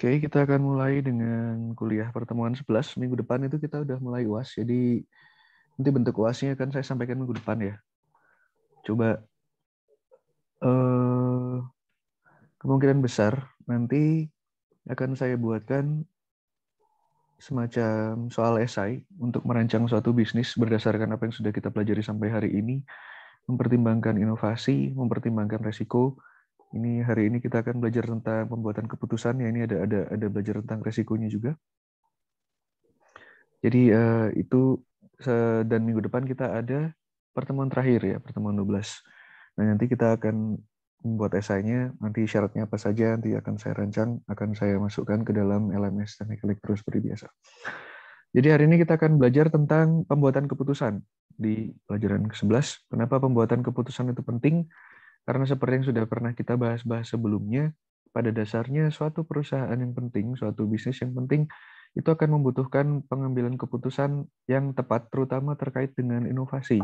Oke, kita akan mulai dengan kuliah pertemuan 11. Minggu depan itu kita udah mulai UAS. Jadi nanti bentuk UASnya akan saya sampaikan minggu depan ya. Coba eh, kemungkinan besar nanti akan saya buatkan semacam soal esai untuk merancang suatu bisnis berdasarkan apa yang sudah kita pelajari sampai hari ini, mempertimbangkan inovasi, mempertimbangkan resiko. Ini hari ini kita akan belajar tentang pembuatan keputusan ya. Ini ada belajar tentang resikonya juga. Jadi dan minggu depan kita ada pertemuan terakhir ya, pertemuan 12. Nah, nanti kita akan membuat esainya, nanti syaratnya apa saja nanti akan saya rancang, akan saya masukkan ke dalam LMS Teknik Elektro seperti biasa. Jadi hari ini kita akan belajar tentang pembuatan keputusan di pelajaran ke-11. Kenapa pembuatan keputusan itu penting? Karena seperti yang sudah pernah kita bahas-bahas sebelumnya, pada dasarnya suatu perusahaan yang penting, suatu bisnis yang penting, itu akan membutuhkan pengambilan keputusan yang tepat, terutama terkait dengan inovasi.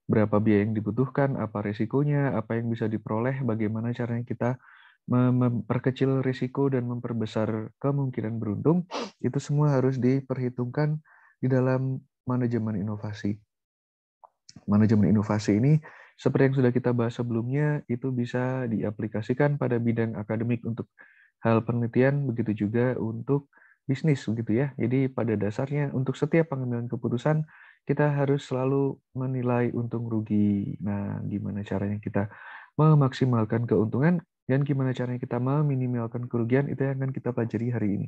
Berapa biaya yang dibutuhkan, apa risikonya, apa yang bisa diperoleh, bagaimana caranya kita memperkecil risiko dan memperbesar kemungkinan beruntung, itu semua harus diperhitungkan di dalam manajemen inovasi. Manajemen inovasi ini, seperti yang sudah kita bahas sebelumnya, itu bisa diaplikasikan pada bidang akademik untuk hal penelitian, begitu juga untuk bisnis, begitu ya. Jadi pada dasarnya untuk setiap pengambilan keputusan, kita harus selalu menilai untung rugi. Nah, gimana caranya kita memaksimalkan keuntungan dan gimana caranya kita meminimalkan kerugian, itu yang akan kita pelajari hari ini.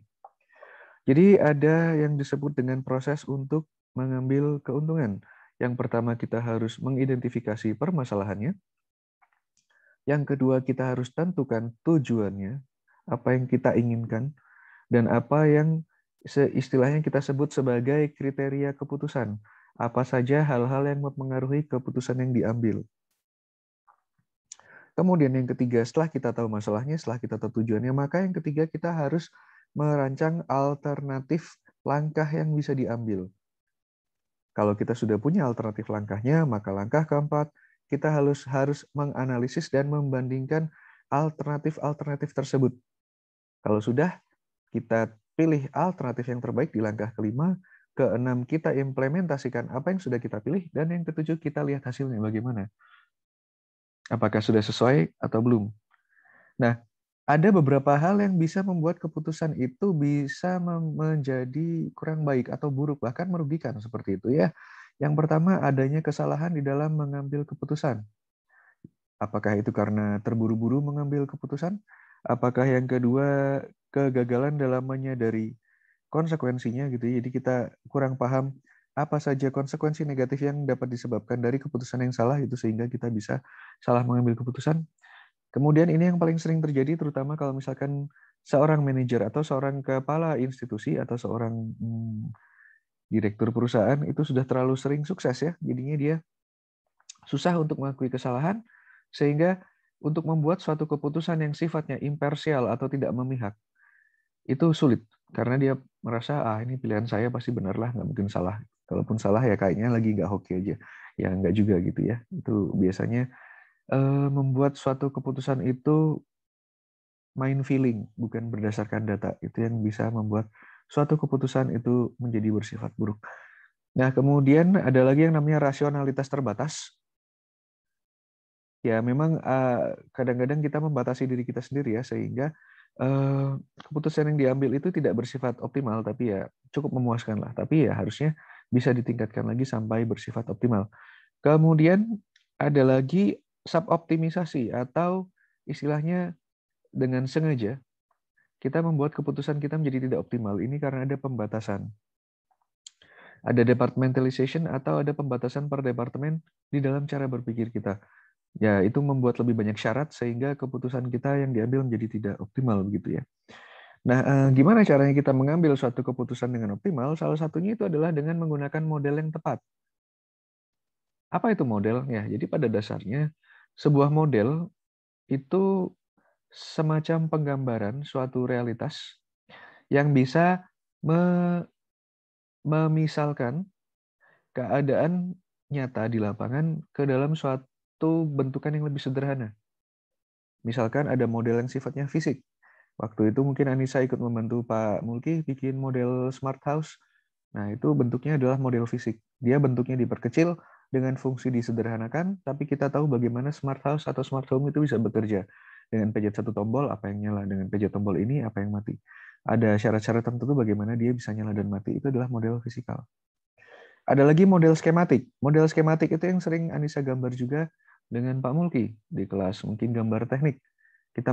Jadi ada yang disebut dengan proses untuk mengambil keuntungan. Yang pertama kita harus mengidentifikasi permasalahannya. Yang kedua kita harus tentukan tujuannya, apa yang kita inginkan, dan apa yang istilahnya kita sebut sebagai kriteria keputusan. Apa saja hal-hal yang mempengaruhi keputusan yang diambil. Kemudian yang ketiga, setelah kita tahu masalahnya, setelah kita tahu tujuannya, maka yang ketiga kita harus merancang alternatif langkah yang bisa diambil. Kalau kita sudah punya alternatif langkahnya, maka langkah keempat, kita harus menganalisis dan membandingkan alternatif-alternatif tersebut. Kalau sudah, kita pilih alternatif yang terbaik di langkah kelima, keenam kita implementasikan apa yang sudah kita pilih, dan yang ketujuh kita lihat hasilnya bagaimana. Apakah sudah sesuai atau belum. Nah, ada beberapa hal yang bisa membuat keputusan itu bisa menjadi kurang baik atau buruk, bahkan merugikan seperti itu ya. Yang pertama, adanya kesalahan di dalam mengambil keputusan. Apakah itu karena terburu-buru mengambil keputusan? Apakah yang kedua, kegagalan dalam menyadari konsekuensinya gitu ya. Jadi kita kurang paham apa saja konsekuensi negatif yang dapat disebabkan dari keputusan yang salah itu sehingga kita bisa salah mengambil keputusan. Kemudian ini yang paling sering terjadi terutama kalau misalkan seorang manajer atau seorang kepala institusi atau seorang direktur perusahaan itu sudah terlalu sering sukses ya. Jadinya dia susah untuk mengakui kesalahan sehingga untuk membuat suatu keputusan yang sifatnya imparsial atau tidak memihak itu sulit karena dia merasa ini pilihan saya pasti benar lah, nggak mungkin salah. Kalaupun salah ya kayaknya lagi nggak hoki aja. Ya nggak juga gitu ya. Itu biasanya membuat suatu keputusan itu main feeling, bukan berdasarkan data. Itu yang bisa membuat suatu keputusan itu menjadi bersifat buruk. Nah, kemudian ada lagi yang namanya rasionalitas terbatas. Ya, memang kadang-kadang kita membatasi diri kita sendiri ya, sehingga keputusan yang diambil itu tidak bersifat optimal, tapi ya cukup memuaskan lah. Tapi ya harusnya bisa ditingkatkan lagi sampai bersifat optimal. Kemudian ada lagi suboptimisasi atau istilahnya dengan sengaja kita membuat keputusan kita menjadi tidak optimal. Ini karena ada pembatasan. Ada departmentalization atau ada pembatasan per departemen di dalam cara berpikir kita. Ya, itu membuat lebih banyak syarat sehingga keputusan kita yang diambil menjadi tidak optimal begitu ya. Nah, gimana caranya kita mengambil suatu keputusan dengan optimal? Salah satunya itu adalah dengan menggunakan model yang tepat. Apa itu modelnya? Jadi pada dasarnya sebuah model itu semacam penggambaran suatu realitas yang bisa memisalkan keadaan nyata di lapangan ke dalam suatu bentukan yang lebih sederhana. Misalkan ada model yang sifatnya fisik. Waktu itu mungkin Anissa ikut membantu Pak Mulki bikin model smart house. Nah, itu bentuknya adalah model fisik. Dia bentuknya diperkecil dengan fungsi disederhanakan, tapi kita tahu bagaimana smart house atau smart home itu bisa bekerja. Dengan pencet satu tombol, apa yang nyala. Dengan pencet tombol ini, apa yang mati. Ada syarat-syarat tertentu bagaimana dia bisa nyala dan mati. Itu adalah model fisikal. Ada lagi model skematik. Model skematik itu yang sering Anissa gambar juga dengan Pak Mulki di kelas. Mungkin gambar teknik. Kita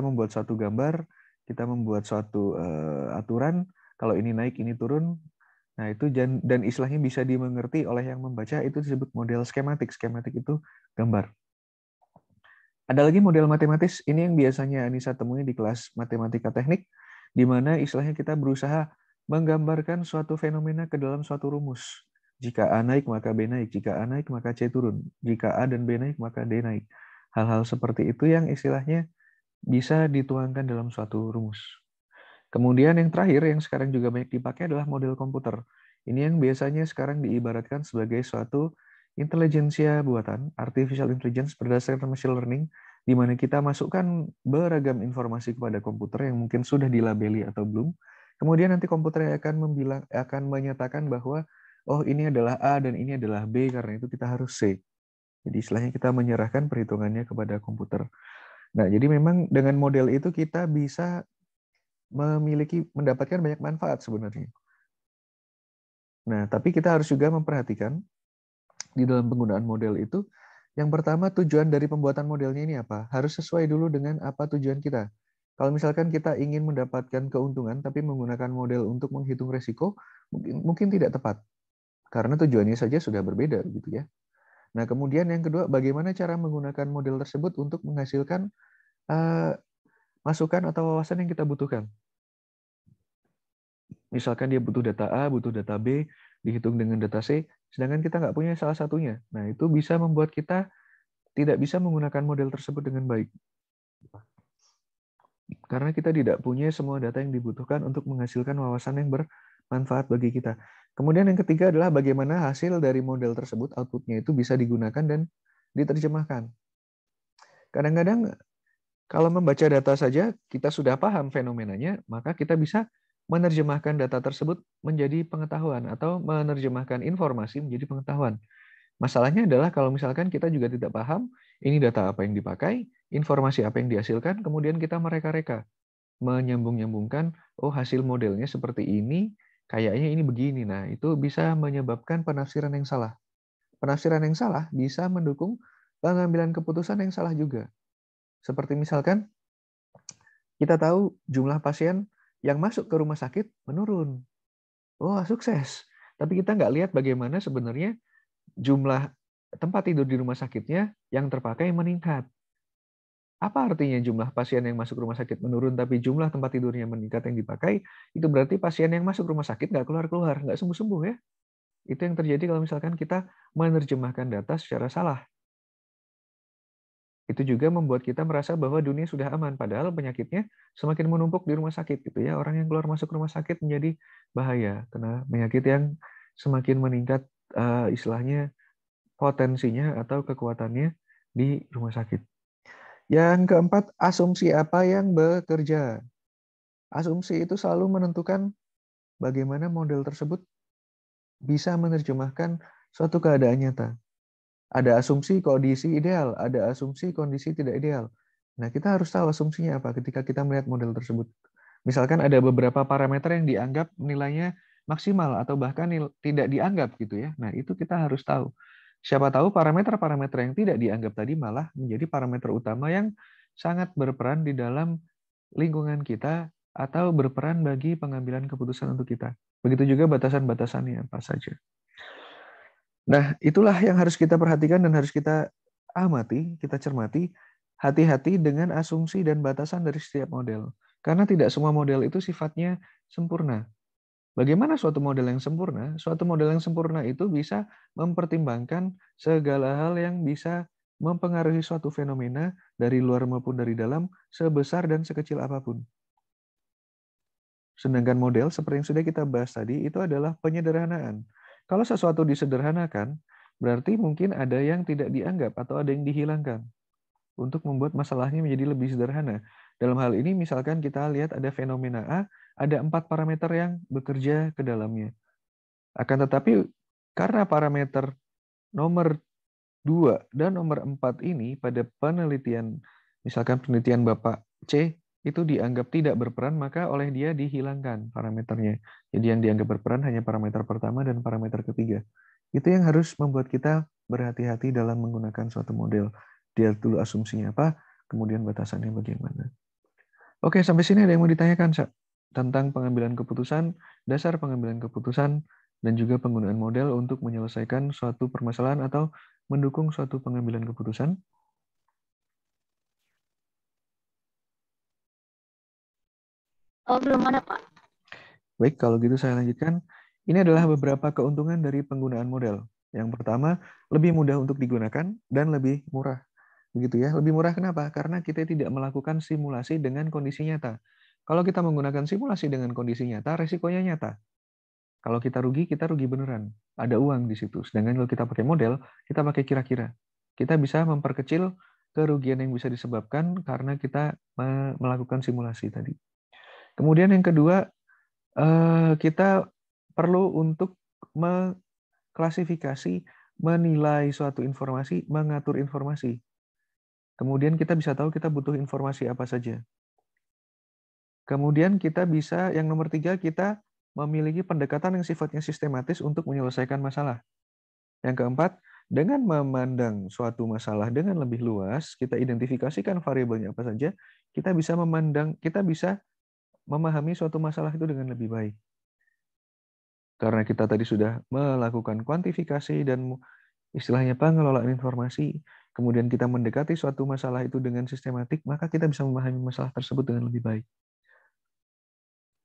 membuat suatu gambar, kita membuat suatu aturan, kalau ini naik, ini turun. Nah, itu dan istilahnya bisa dimengerti oleh yang membaca, itu disebut model skematik. Skematik itu gambar. Ada lagi model matematis, ini yang biasanya Anissa temui di kelas matematika teknik, di mana istilahnya kita berusaha menggambarkan suatu fenomena ke dalam suatu rumus. Jika A naik, maka B naik. Jika A naik, maka C turun. Jika A dan B naik, maka D naik. Hal-hal seperti itu yang istilahnya bisa dituangkan dalam suatu rumus. Kemudian yang terakhir, yang sekarang juga banyak dipakai adalah model komputer. Ini yang biasanya sekarang diibaratkan sebagai suatu intelijensia buatan, artificial intelligence berdasarkan machine learning, di mana kita masukkan beragam informasi kepada komputer yang mungkin sudah dilabeli atau belum. Kemudian nanti komputer akan menyatakan bahwa oh ini adalah A dan ini adalah B, karena itu kita harus C. Jadi istilahnya kita menyerahkan perhitungannya kepada komputer. Nah, jadi memang dengan model itu kita bisa mendapatkan banyak manfaat sebenarnya. Nah, tapi kita harus juga memperhatikan di dalam penggunaan model itu, yang pertama tujuan dari pembuatan modelnya ini apa? Harus sesuai dulu dengan apa tujuan kita. Kalau misalkan kita ingin mendapatkan keuntungan tapi menggunakan model untuk menghitung resiko, mungkin tidak tepat. Karena tujuannya saja sudah berbeda gitu ya. Nah, kemudian yang kedua, bagaimana cara menggunakan model tersebut untuk menghasilkan masukan atau wawasan yang kita butuhkan. Misalkan dia butuh data A, butuh data B, dihitung dengan data C, sedangkan kita nggak punya salah satunya. Nah, itu bisa membuat kita tidak bisa menggunakan model tersebut dengan baik. Karena kita tidak punya semua data yang dibutuhkan untuk menghasilkan wawasan yang bermanfaat bagi kita. Kemudian yang ketiga adalah bagaimana hasil dari model tersebut, outputnya itu bisa digunakan dan diterjemahkan. Kadang-kadang kalau membaca data saja kita sudah paham fenomenanya, maka kita bisa menerjemahkan data tersebut menjadi pengetahuan atau menerjemahkan informasi menjadi pengetahuan. Masalahnya adalah kalau misalkan kita juga tidak paham ini data apa yang dipakai, informasi apa yang dihasilkan, kemudian kita mereka-reka, menyambung-nyambungkan, oh hasil modelnya seperti ini, kayaknya ini begini. Nah, itu bisa menyebabkan penafsiran yang salah. Penafsiran yang salah bisa mendukung pengambilan keputusan yang salah juga. Seperti misalkan, kita tahu jumlah pasien yang masuk ke rumah sakit menurun. Oh, sukses. Tapi kita nggak lihat bagaimana sebenarnya jumlah tempat tidur di rumah sakitnya yang terpakai meningkat. Apa artinya jumlah pasien yang masuk rumah sakit menurun, tapi jumlah tempat tidurnya meningkat yang dipakai? Itu berarti pasien yang masuk rumah sakit nggak keluar-keluar, nggak sembuh-sembuh ya. Itu yang terjadi kalau misalkan kita menerjemahkan data secara salah. Itu juga membuat kita merasa bahwa dunia sudah aman, padahal penyakitnya semakin menumpuk di rumah sakit gitu ya. Orang yang keluar masuk rumah sakit menjadi bahaya karena penyakit yang semakin meningkat istilahnya potensinya atau kekuatannya di rumah sakit. Yang keempat, asumsi apa yang bekerja. Asumsi itu selalu menentukan bagaimana model tersebut bisa menerjemahkan suatu keadaan nyata. Ada asumsi kondisi ideal, ada asumsi kondisi tidak ideal. Nah, kita harus tahu asumsinya apa ketika kita melihat model tersebut. Misalkan ada beberapa parameter yang dianggap nilainya maksimal atau bahkan tidak dianggap gitu ya. Nah, itu kita harus tahu. Siapa tahu parameter-parameter yang tidak dianggap tadi malah menjadi parameter utama yang sangat berperan di dalam lingkungan kita atau berperan bagi pengambilan keputusan untuk kita. Begitu juga batasan-batasannya apa saja. Nah, itulah yang harus kita perhatikan dan harus kita amati, kita cermati. Hati-hati dengan asumsi dan batasan dari setiap model. Karena tidak semua model itu sifatnya sempurna. Bagaimana suatu model yang sempurna? Suatu model yang sempurna itu bisa mempertimbangkan segala hal yang bisa mempengaruhi suatu fenomena dari luar maupun dari dalam, sebesar dan sekecil apapun. Sedangkan model, seperti yang sudah kita bahas tadi, itu adalah penyederhanaan. Kalau sesuatu disederhanakan, berarti mungkin ada yang tidak dianggap atau ada yang dihilangkan untuk membuat masalahnya menjadi lebih sederhana. Dalam hal ini misalkan kita lihat ada fenomena A, ada 4 parameter yang bekerja ke dalamnya. Akan tetapi karena parameter nomor 2 dan nomor 4 ini pada penelitian, misalkan penelitian Bapak C, itu dianggap tidak berperan, maka oleh dia dihilangkan parameternya. Jadi yang dianggap berperan hanya parameter pertama dan parameter ketiga. Itu yang harus membuat kita berhati-hati dalam menggunakan suatu model. Dia dulu asumsinya apa, kemudian batasannya bagaimana. Oke, sampai sini ada yang mau ditanyakan, Sa? Tentang pengambilan keputusan, dasar pengambilan keputusan, dan juga penggunaan model untuk menyelesaikan suatu permasalahan atau mendukung suatu pengambilan keputusan. Oh, belum ada, Pak. Baik, kalau gitu saya lanjutkan. Ini adalah beberapa keuntungan dari penggunaan model. Yang pertama, lebih mudah untuk digunakan dan lebih murah. Begitu ya. Lebih murah kenapa? Karena kita tidak melakukan simulasi dengan kondisi nyata. Kalau kita menggunakan simulasi dengan kondisi nyata, resikonya nyata. Kalau kita rugi beneran. Ada uang di situ. Sedangkan kalau kita pakai model, kita pakai kira-kira. Kita bisa memperkecil kerugian yang bisa disebabkan karena kita melakukan simulasi tadi. Kemudian yang kedua, kita perlu untuk mengklasifikasi, menilai suatu informasi, mengatur informasi. Kemudian kita bisa tahu kita butuh informasi apa saja. Kemudian kita bisa, yang nomor 3, kita memiliki pendekatan yang sifatnya sistematis untuk menyelesaikan masalah. Yang keempat, dengan memandang suatu masalah dengan lebih luas, kita identifikasikan variabelnya apa saja, kita bisa memahami suatu masalah itu dengan lebih baik. Karena kita tadi sudah melakukan kuantifikasi dan istilahnya pengelolaan informasi, kemudian kita mendekati suatu masalah itu dengan sistematik, maka kita bisa memahami masalah tersebut dengan lebih baik.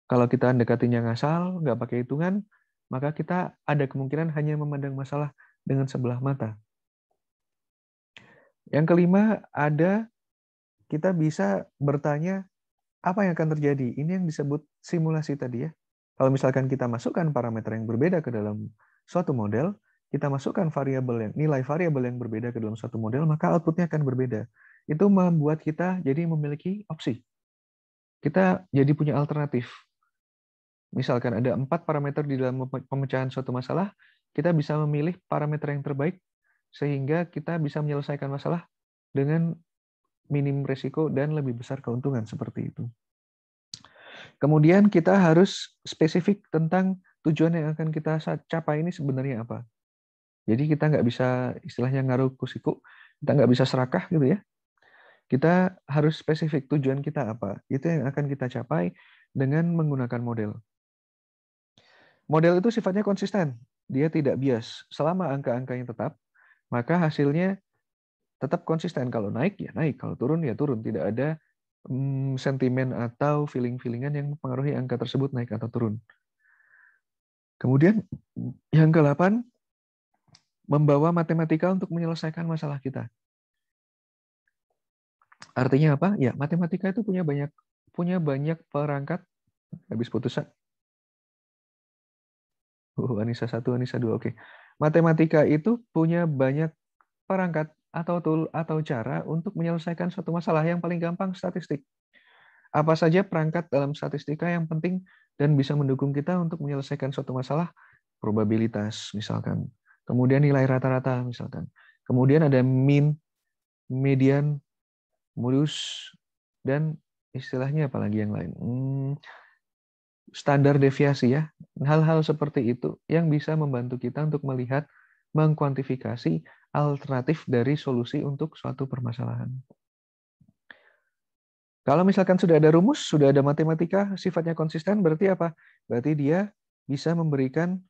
Kalau kita mendekatinya ngasal, nggak pakai hitungan, maka kita ada kemungkinan hanya memandang masalah dengan sebelah mata. Yang kelima, kita bisa bertanya apa yang akan terjadi. Ini yang disebut simulasi tadi ya. Kalau misalkan kita masukkan parameter yang berbeda ke dalam suatu model, kita masukkan nilai variabel yang berbeda ke dalam suatu model, maka outputnya akan berbeda. Itu membuat kita jadi memiliki opsi. Kita jadi punya alternatif. Misalkan ada 4 parameter di dalam pemecahan suatu masalah, kita bisa memilih parameter yang terbaik sehingga kita bisa menyelesaikan masalah dengan minim risiko dan lebih besar keuntungan seperti itu. Kemudian kita harus spesifik tentang tujuan yang akan kita capai ini sebenarnya apa. Jadi kita nggak bisa istilahnya ngaruh kusiku, kita nggak bisa serakah gitu ya. Kita harus spesifik tujuan kita apa. Itu yang akan kita capai dengan menggunakan model. Model itu sifatnya konsisten, dia tidak bias. Selama angka-angkanya tetap, maka hasilnya tetap konsisten. Kalau naik ya naik, kalau turun ya turun. Tidak ada sentimen atau feeling-feelingan yang mempengaruhi angka tersebut naik atau turun. Kemudian yang ke-8, membawa matematika untuk menyelesaikan masalah kita. Artinya apa? Ya, matematika itu punya banyak perangkat. Habis putus. Anissa 1, Anissa 2. Oke. Matematika itu punya banyak perangkat atau tool atau cara untuk menyelesaikan suatu masalah. Yang paling gampang statistik. Apa saja perangkat dalam statistika yang penting dan bisa mendukung kita untuk menyelesaikan suatu masalah? Probabilitas misalkan. Kemudian nilai rata-rata misalkan. Kemudian ada mean, median, modus, dan istilahnya apalagi yang lain. Standar deviasi ya. Hal-hal seperti itu yang bisa membantu kita untuk melihat, mengkuantifikasi alternatif dari solusi untuk suatu permasalahan. Kalau misalkan sudah ada rumus, sudah ada matematika, sifatnya konsisten, berarti apa? Berarti dia bisa memberikan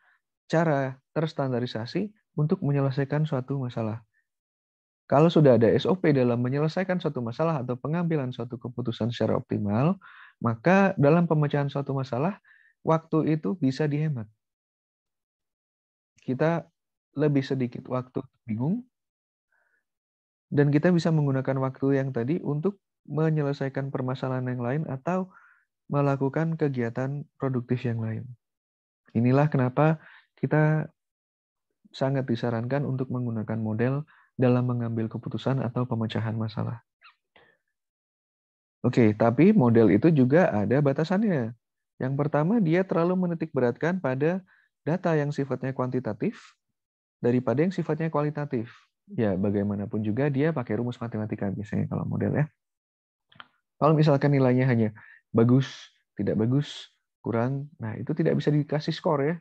cara terstandarisasi untuk menyelesaikan suatu masalah. Kalau sudah ada SOP dalam menyelesaikan suatu masalah atau pengambilan suatu keputusan secara optimal, maka dalam pemecahan suatu masalah, waktu itu bisa dihemat. Kita lebih sedikit waktu bingung, dan kita bisa menggunakan waktu yang tadi untuk menyelesaikan permasalahan yang lain atau melakukan kegiatan produktif yang lain. Inilah kenapa kita sangat disarankan untuk menggunakan model dalam mengambil keputusan atau pemecahan masalah. Oke, tapi model itu juga ada batasannya. Yang pertama, dia terlalu menitik beratkan pada data yang sifatnya kuantitatif daripada yang sifatnya kualitatif. Ya, bagaimanapun juga dia pakai rumus matematika biasanya kalau model ya. Kalau misalkan nilainya hanya bagus, tidak bagus, kurang, nah itu tidak bisa dikasih skor ya.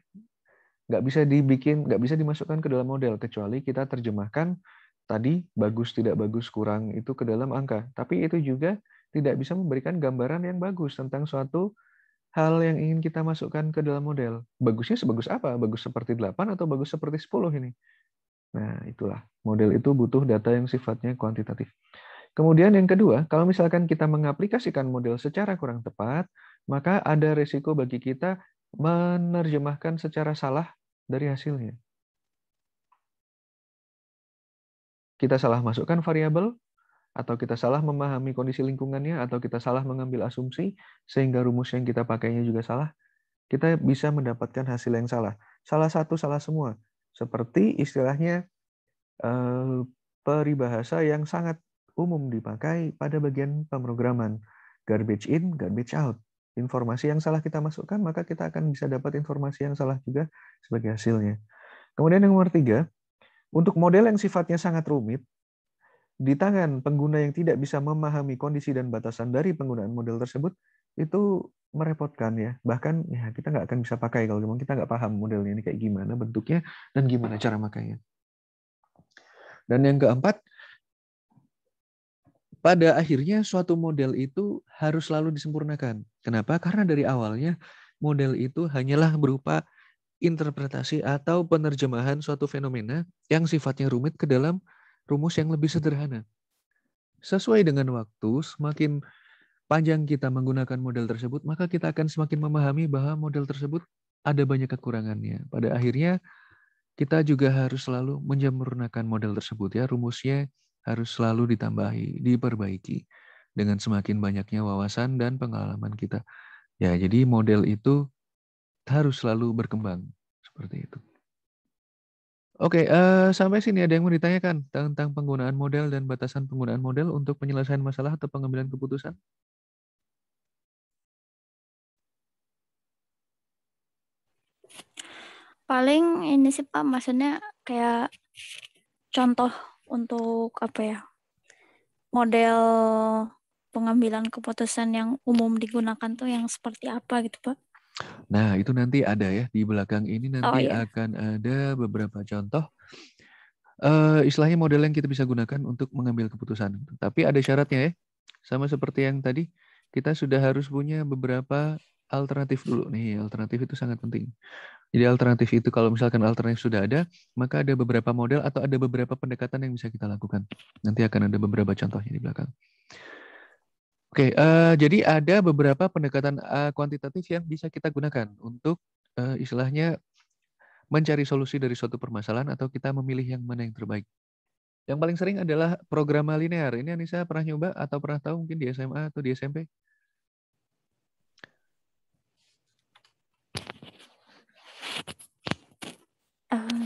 Nggak bisa dimasukkan ke dalam model, kecuali kita terjemahkan tadi bagus, tidak bagus, kurang itu ke dalam angka. Tapi itu juga tidak bisa memberikan gambaran yang bagus tentang suatu hal yang ingin kita masukkan ke dalam model. Bagusnya sebagus apa? Bagus seperti 8 atau bagus seperti 10 ini? Nah, itulah. Model itu butuh data yang sifatnya kuantitatif. Kemudian yang kedua, kalau misalkan kita mengaplikasikan model secara kurang tepat, maka ada risiko bagi kita menerjemahkan secara salah dari hasilnya. Kita salah masukkan variabel, atau kita salah memahami kondisi lingkungannya, atau kita salah mengambil asumsi, sehingga rumus yang kita pakainya juga salah, kita bisa mendapatkan hasil yang salah. Salah satu, salah semua. Seperti istilahnya peribahasa yang sangat umum dipakai pada bagian pemrograman. Garbage in, garbage out. Informasi yang salah kita masukkan, maka kita akan bisa dapat informasi yang salah juga sebagai hasilnya. Kemudian yang nomor 3, untuk model yang sifatnya sangat rumit, di tangan pengguna yang tidak bisa memahami kondisi dan batasan dari penggunaan model tersebut, itu merepotkan ya. Bahkan ya kita nggak akan bisa pakai kalau memang kita nggak paham modelnya ini kayak gimana bentuknya dan gimana cara makainya. Dan yang keempat, pada akhirnya suatu model itu harus selalu disempurnakan. Kenapa? Karena dari awalnya model itu hanyalah berupa interpretasi atau penerjemahan suatu fenomena yang sifatnya rumit ke dalam rumus yang lebih sederhana. Sesuai dengan waktu, semakin panjang kita menggunakan model tersebut, maka kita akan semakin memahami bahwa model tersebut ada banyak kekurangannya. Pada akhirnya, kita juga harus selalu menyempurnakan model tersebut ya, rumusnya harus selalu ditambahi, diperbaiki dengan semakin banyaknya wawasan dan pengalaman kita. Ya, jadi model itu harus selalu berkembang seperti itu. Oke, sampai sini ada yang mau ditanyakan tentang penggunaan model dan batasan penggunaan model untuk penyelesaian masalah atau pengambilan keputusan? Paling ini sih Pak, maksudnya kayak contoh untuk apa ya, model pengambilan keputusan yang umum digunakan tuh yang seperti apa gitu Pak. Nah, itu nanti ada ya di belakang ini Oh nanti iya, akan ada beberapa contoh istilahnya model yang kita bisa gunakan untuk mengambil keputusan. Tapi ada syaratnya ya. Sama seperti yang tadi, kita sudah harus punya beberapa alternatif dulu nih. Alternatif itu sangat penting. Jadi alternatif itu kalau misalkan alternatif sudah ada, maka ada beberapa model atau ada beberapa pendekatan yang bisa kita lakukan. Nanti akan ada beberapa contohnya di belakang. Oke, jadi ada beberapa pendekatan kuantitatif yang bisa kita gunakan untuk istilahnya mencari solusi dari suatu permasalahan atau kita memilih yang mana yang terbaik. Yang paling sering adalah programa linear. Ini Anissa pernah nyoba atau pernah tahu mungkin di SMA atau di SMP?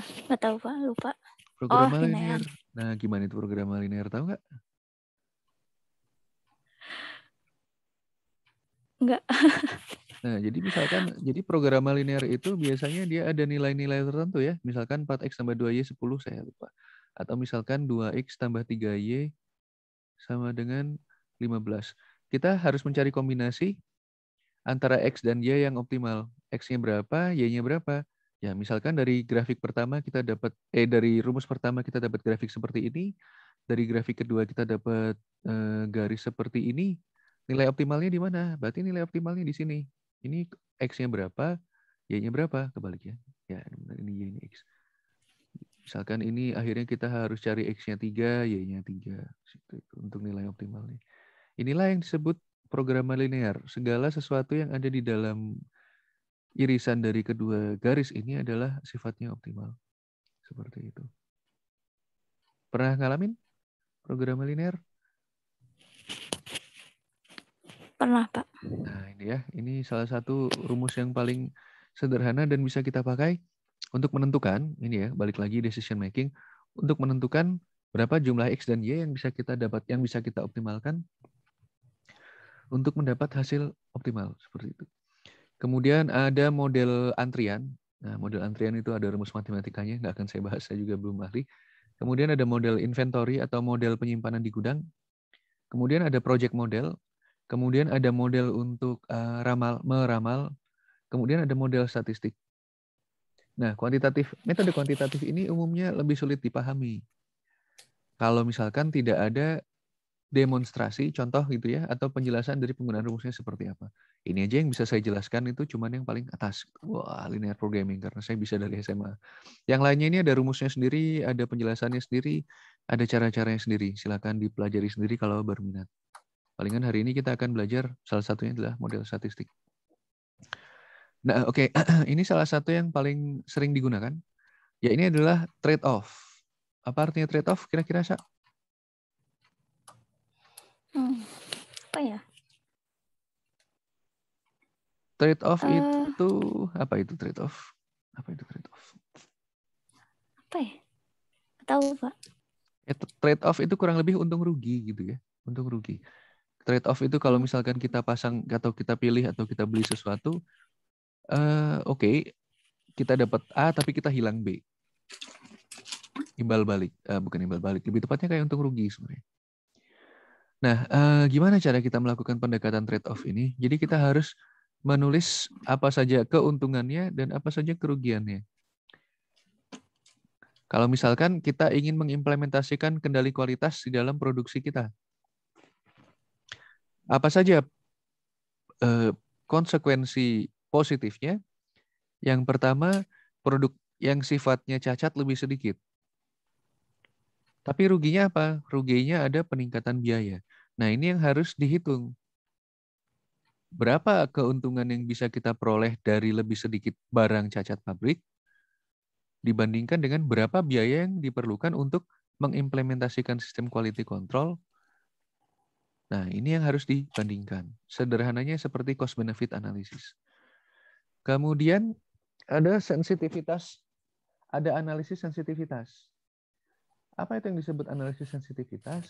nggak tahu Pak, lupa. Oh Programa linear, linear. Nah, gimana itu programa linear? Tahu nggak? nggak. Nah, jadi misalkan, jadi programa linear itu biasanya dia ada nilai-nilai tertentu ya. Misalkan 4X tambah 2Y 10, saya lupa. Atau misalkan 2X tambah 3Y sama dengan 15. Kita harus mencari kombinasi antara X dan Y yang optimal. X-nya berapa, Y-nya berapa. Ya, misalkan dari grafik pertama kita dapat, dari rumus pertama kita dapat grafik seperti ini. Dari grafik kedua kita dapat garis seperti ini. Nilai optimalnya di mana? Berarti nilai optimalnya di sini. Ini X-nya berapa, Y-nya berapa? Kebalik ya. Ya, ini Y, ini X. Misalkan ini akhirnya kita harus cari X-nya 3, Y-nya 3. Untuk nilai optimalnya. Inilah yang disebut programa linear. Segala sesuatu yang ada di dalam irisan dari kedua garis ini adalah sifatnya optimal. Seperti itu. Pernah ngalamin programa linear? Pernah Pak. Nah, ini ya. Ini salah satu rumus yang paling sederhana dan bisa kita pakai untuk menentukan, ini ya, balik lagi decision making, untuk menentukan berapa jumlah X dan Y yang bisa kita dapat, yang bisa kita optimalkan untuk mendapat hasil optimal seperti itu. Kemudian ada model antrian. Nah, model antrian itu ada rumus matematikanya, nggak akan saya bahas, saya juga belum ahli. Kemudian ada model inventory atau model penyimpanan di gudang. Kemudian ada project model. Kemudian ada model untuk meramal. Kemudian ada model statistik. Nah, metode kuantitatif ini umumnya lebih sulit dipahami. Kalau misalkan tidak ada demonstrasi, contoh gitu ya, atau penjelasan dari penggunaan rumusnya seperti apa. Ini aja yang bisa saya jelaskan itu cuman yang paling atas. Wah, linear programming, karena saya bisa dari SMA. Yang lainnya ini ada rumusnya sendiri, ada penjelasannya sendiri, ada cara-caranya sendiri. Silakan dipelajari sendiri kalau berminat. Palingan hari ini kita akan belajar salah satunya adalah model statistik. Nah, oke. Ini salah satu yang paling sering digunakan. Ya, ini adalah trade-off. Apa artinya trade-off? Kira-kira, Sa? Apa ya? Trade-off itu, apa itu trade-off? Apa itu trade-off? Apa ya? Tahu, Pak. Trade-off itu kurang lebih untung rugi gitu ya. Untung rugi. Trade-off itu kalau misalkan kita pasang atau kita pilih atau kita beli sesuatu, oke, kita dapat A tapi kita hilang B. Imbal balik. Bukan imbal balik. Lebih tepatnya kayak untung rugi sebenarnya. Nah, gimana cara kita melakukan pendekatan trade-off ini? Jadi kita harus menulis apa saja keuntungannya dan apa saja kerugiannya. Kalau misalkan kita ingin mengimplementasikan kendali kualitas di dalam produksi kita, apa saja konsekuensi positifnya? Yang pertama, produk yang sifatnya cacat lebih sedikit. Tapi ruginya apa? Ruginya ada peningkatan biaya. Nah, ini yang harus dihitung. Berapa keuntungan yang bisa kita peroleh dari lebih sedikit barang cacat pabrik dibandingkan dengan berapa biaya yang diperlukan untuk mengimplementasikan sistem quality control. Nah, ini yang harus dibandingkan. Sederhananya seperti cost benefit analysis. Kemudian ada sensitivitas, ada analisis sensitivitas. Apa itu yang disebut analisis sensitivitas?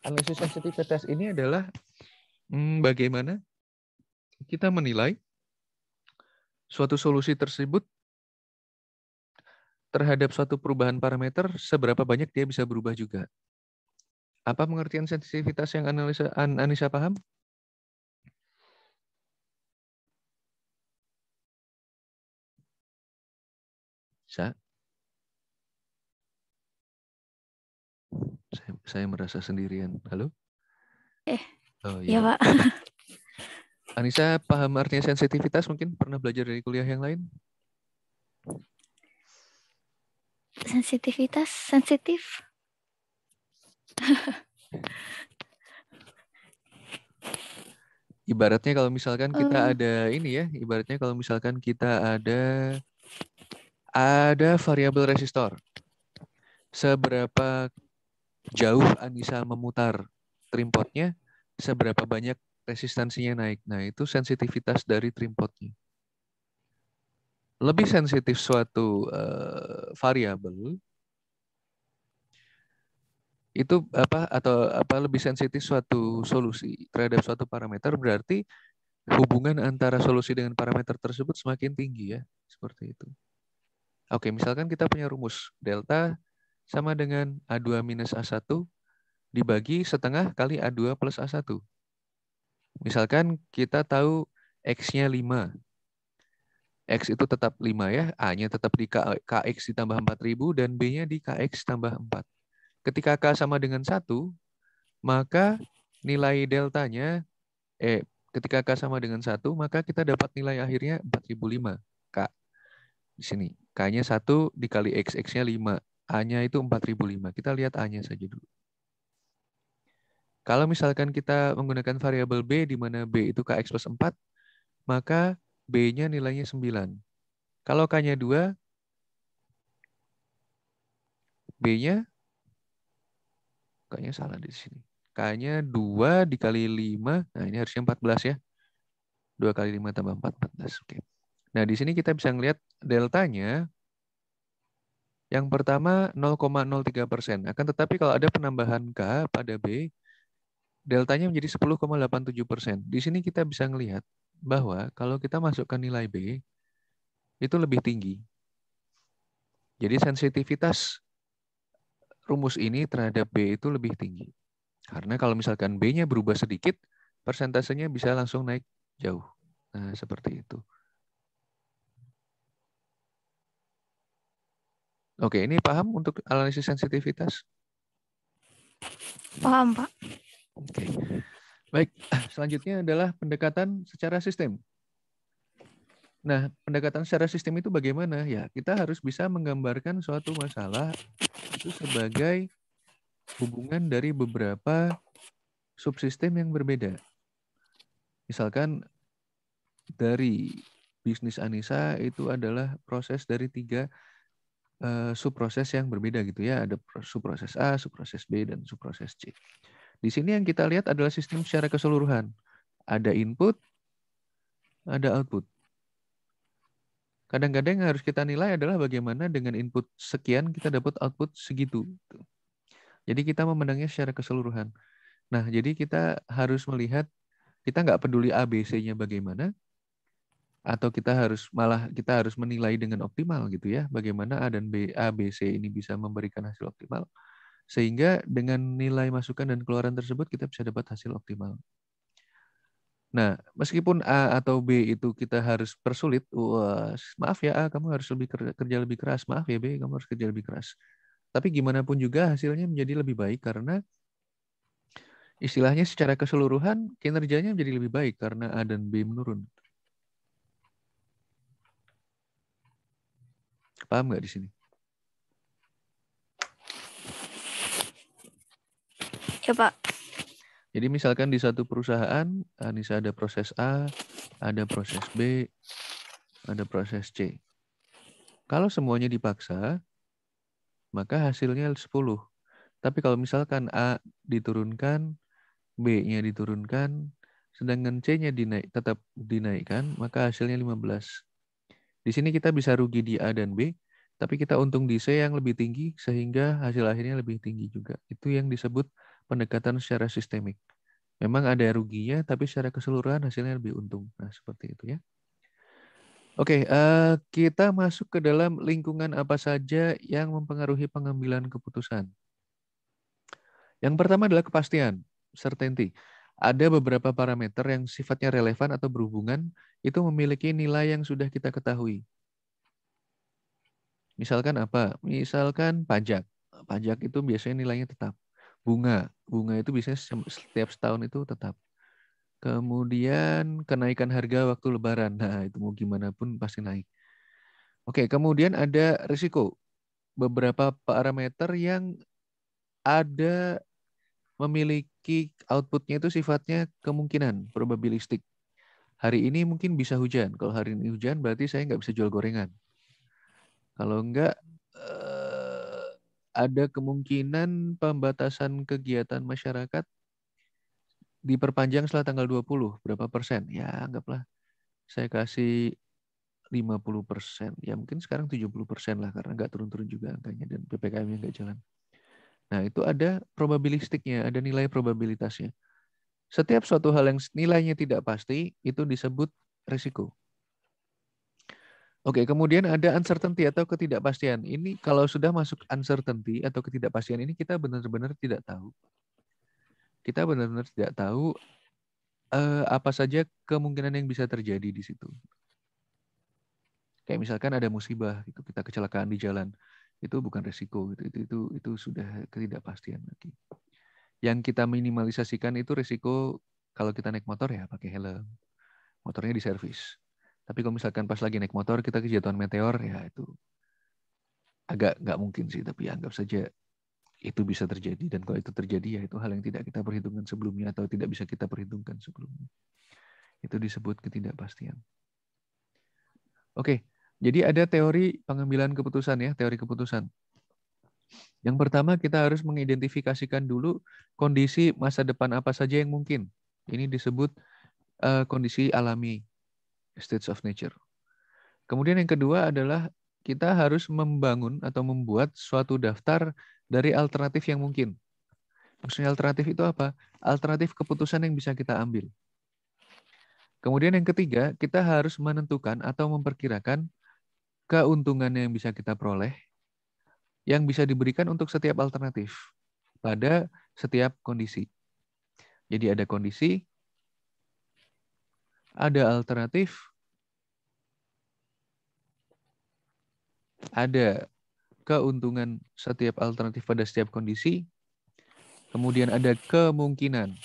Analisis sensitivitas ini adalah bagaimana kita menilai suatu solusi tersebut terhadap suatu perubahan parameter, seberapa banyak dia bisa berubah juga. Apa pengertian sensitivitas yang Anissa paham? Saya merasa sendirian. Halo? Oh, Ya, Pak. Anissa paham artinya sensitivitas? Mungkin pernah belajar dari kuliah yang lain? Sensitivitas, sensitif. Ibaratnya kalau misalkan kita ada ini ya, ibaratnya kalau misalkan kita ada variabel resistor. Seberapa jauh Anissa memutar trimpotnya, seberapa banyak resistansinya naik. Nah, itu sensitivitas dari trimpotnya. Lebih sensitif suatu variabel itu lebih sensitif suatu solusi terhadap suatu parameter, berarti hubungan antara solusi dengan parameter tersebut semakin tinggi ya, seperti itu. Oke, misalkan kita punya rumus delta sama dengan A2 minus A1 dibagi setengah kali A2 plus A1. Misalkan kita tahu X-nya 5. X itu tetap 5 ya, A-nya tetap di KX ditambah 4.000 dan B-nya di KX tambah 4. Ketika K sama dengan 1, maka nilai deltanya, ketika K sama dengan 1, maka kita dapat nilai akhirnya 4.005. K. Di sini. K-nya 1 dikali X, X-nya 5. A-nya itu 4.005. Kita lihat A-nya saja dulu. Kalau misalkan kita menggunakan variabel B, di mana B itu KX plus 4, maka B-nya nilainya 9. Kalau K-nya 2, B-nya, kayaknya salah di sini. K-nya 2 dikali 5, nah ini harusnya 14 ya. 2 kali 5 tambah 4, 14. Oke. Nah, di sini kita bisa melihat deltanya, yang pertama 0,03%. Akan tetapi kalau ada penambahan K pada B, deltanya menjadi 10,87%. Di sini kita bisa melihat bahwa kalau kita masukkan nilai B, itu lebih tinggi. Jadi sensitivitas rumus ini terhadap B itu lebih tinggi. Karena kalau misalkan B-nya berubah sedikit, persentasenya bisa langsung naik jauh. Nah, seperti itu. Oke, ini paham untuk analisis sensitivitas? Paham, Pak. Oke. Baik, selanjutnya adalah pendekatan secara sistem. Nah, pendekatan secara sistem itu bagaimana? Ya, kita harus bisa menggambarkan suatu masalah itu sebagai hubungan dari beberapa subsistem yang berbeda. Misalkan dari bisnis Anissa itu adalah proses dari 3 subproses yang berbeda gitu ya. Ada subproses A, subproses B, dan subproses C. Di sini yang kita lihat adalah sistem secara keseluruhan. Ada input, ada output. Kadang-kadang yang harus kita nilai adalah bagaimana dengan input sekian kita dapat output segitu. Jadi kita memandangnya secara keseluruhan. Nah, jadi kita harus melihat, kita nggak peduli ABC-nya bagaimana, atau kita harus menilai dengan optimal gitu ya, bagaimana A dan A, B, C ini bisa memberikan hasil optimal. Sehingga dengan nilai masukan dan keluaran tersebut kita bisa dapat hasil optimal. Nah, meskipun A atau B itu kita harus persulit, maaf ya A, kamu harus kerja lebih keras, maaf ya B, kamu harus kerja lebih keras. Tapi gimana pun juga hasilnya menjadi lebih baik karena istilahnya secara keseluruhan kinerjanya menjadi lebih baik karena A dan B menurun. Paham nggak di sini? Coba. Jadi misalkan di satu perusahaan, Anissa ada proses A, ada proses B, ada proses C. Kalau semuanya dipaksa, maka hasilnya 10. Tapi kalau misalkan A diturunkan, B-nya diturunkan, sedangkan C-nya tetap dinaikkan, maka hasilnya 15. Di sini kita bisa rugi di A dan B, tapi kita untung di C yang lebih tinggi, sehingga hasil akhirnya lebih tinggi juga. Itu yang disebut pendekatan secara sistemik. Memang ada ruginya, tapi secara keseluruhan hasilnya lebih untung. Nah, seperti itu ya. Oke, kita masuk ke dalam lingkungan apa saja yang mempengaruhi pengambilan keputusan. Yang pertama adalah kepastian, certainty. Ada beberapa parameter yang sifatnya relevan atau berhubungan, itu memiliki nilai yang sudah kita ketahui. Misalkan apa? Misalkan pajak. Pajak itu biasanya nilainya tetap. Bunga itu biasanya setiap setahun itu tetap. Kemudian kenaikan harga waktu lebaran. Nah, itu mau gimana pun pasti naik. Oke, kemudian ada risiko. Beberapa parameter yang ada memiliki outputnya itu sifatnya kemungkinan, probabilistik. Hari ini mungkin bisa hujan. Kalau hari ini hujan berarti saya nggak bisa jual gorengan. Kalau enggak, ada kemungkinan pembatasan kegiatan masyarakat diperpanjang setelah tanggal 20. Berapa persen? Ya, anggaplah saya kasih 50%. Ya mungkin sekarang 70% lah, karena nggak turun-turun juga angkanya dan PPKM-nya nggak jalan. Nah, itu ada probabilistiknya, ada nilai probabilitasnya. Setiap suatu hal yang nilainya tidak pasti, itu disebut risiko. Oke, kemudian ada uncertainty atau ketidakpastian. Ini kalau sudah masuk uncertainty atau ketidakpastian ini, kita benar-benar tidak tahu. Kita benar-benar tidak tahu apa saja kemungkinan yang bisa terjadi di situ. Kayak misalkan ada musibah, gitu, kita kecelakaan di jalan, itu bukan resiko, gitu. Itu sudah ketidakpastian lagi. Yang kita minimalisasikan itu resiko kalau kita naik motor ya pakai helm, motornya diservis. Tapi kalau misalkan pas lagi naik motor kita kejatuhan meteor, ya itu agak nggak mungkin sih, tapi anggap saja itu bisa terjadi. Dan kalau itu terjadi, ya itu hal yang tidak kita perhitungkan sebelumnya atau tidak bisa kita perhitungkan sebelumnya. Itu disebut ketidakpastian. Oke, jadi ada teori pengambilan keputusan ya, teori keputusan. Yang pertama kita harus mengidentifikasikan dulu kondisi masa depan apa saja yang mungkin. Ini disebut kondisi alami, states of nature. Kemudian yang kedua adalah kita harus membangun atau membuat suatu daftar dari alternatif yang mungkin. Maksudnya alternatif itu apa? Alternatif keputusan yang bisa kita ambil. Kemudian yang ketiga, kita harus menentukan atau memperkirakan keuntungan yang bisa kita peroleh yang bisa diberikan untuk setiap alternatif pada setiap kondisi. Jadi ada kondisi, ada alternatif, ada keuntungan setiap alternatif pada setiap kondisi, kemudian ada kemungkinan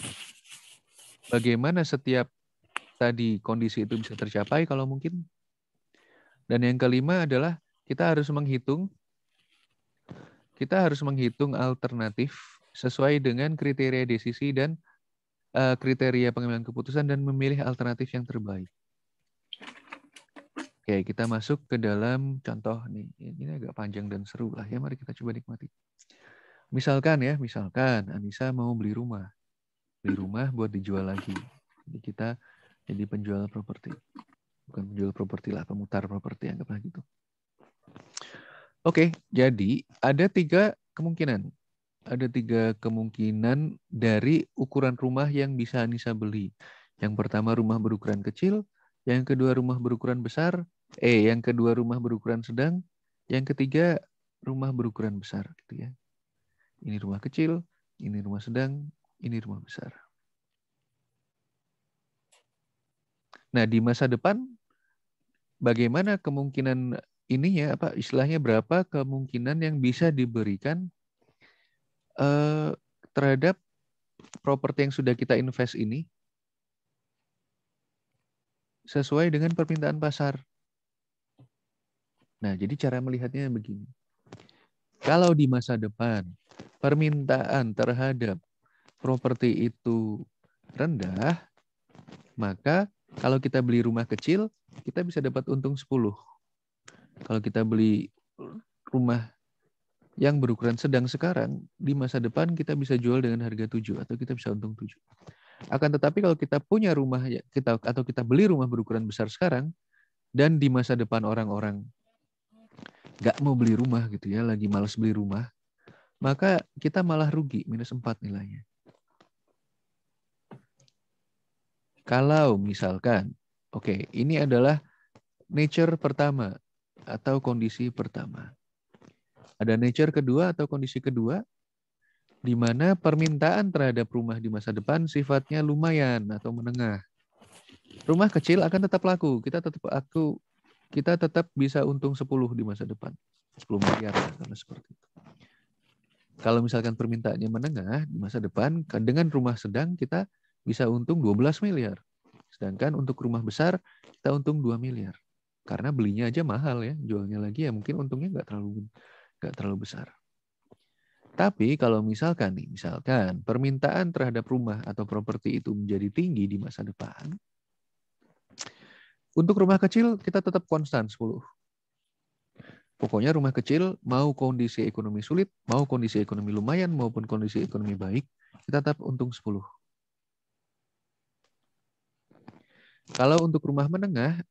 bagaimana setiap tadi kondisi itu bisa tercapai kalau mungkin. Dan yang kelima adalah kita harus menghitung alternatif sesuai dengan kriteria desisi dan kriteria pengambilan keputusan dan memilih alternatif yang terbaik. Oke, kita masuk ke dalam contoh nih. Ini agak panjang dan seru lah ya. Mari kita coba nikmati. Misalkan Anissa mau beli rumah buat dijual lagi. Jadi kita jadi penjual properti. Bukan penjual properti lah, pemutar properti, anggaplah gitu. Oke, jadi ada tiga kemungkinan. Ada tiga kemungkinan dari ukuran rumah yang bisa Anissa beli. Yang pertama rumah berukuran kecil, yang kedua rumah berukuran besar, yang kedua rumah berukuran sedang, yang ketiga rumah berukuran besar gitu ya. Ini rumah kecil, ini rumah sedang, ini rumah besar. Nah, di masa depan bagaimana kemungkinan ininya istilahnya berapa kemungkinan yang bisa diberikan terhadap properti yang sudah kita invest ini sesuai dengan permintaan pasar. Nah, jadi cara melihatnya begini. Kalau di masa depan permintaan terhadap properti itu rendah, maka kalau kita beli rumah kecil, kita bisa dapat untung 10. Kalau kita beli rumah yang berukuran sedang sekarang, di masa depan kita bisa jual dengan harga 7 atau kita bisa untung 7. Akan tetapi kalau kita punya rumah atau kita beli rumah berukuran besar sekarang dan di masa depan orang-orang nggak mau beli rumah gitu ya, lagi malas beli rumah, maka kita malah rugi, -4 nilainya. Kalau misalkan, ini adalah nature pertama atau kondisi pertama. Ada nature kedua atau kondisi kedua, di mana permintaan terhadap rumah di masa depan sifatnya lumayan atau menengah. Rumah kecil akan tetap laku, kita tetap bisa untung 10 di masa depan. 10 miliar karena seperti itu. Kalau misalkan permintaannya menengah di masa depan, dengan rumah sedang kita bisa untung 12 miliar. Sedangkan untuk rumah besar kita untung 2 miliar. Karena belinya aja mahal ya, jualnya lagi ya mungkin untungnya nggak terlalu besar. Tapi kalau misalkan permintaan terhadap rumah atau properti itu menjadi tinggi di masa depan, untuk rumah kecil kita tetap konstan 10. Pokoknya rumah kecil mau kondisi ekonomi sulit, mau kondisi ekonomi lumayan, maupun kondisi ekonomi baik, kita tetap untung 10. Kalau untuk rumah menengah,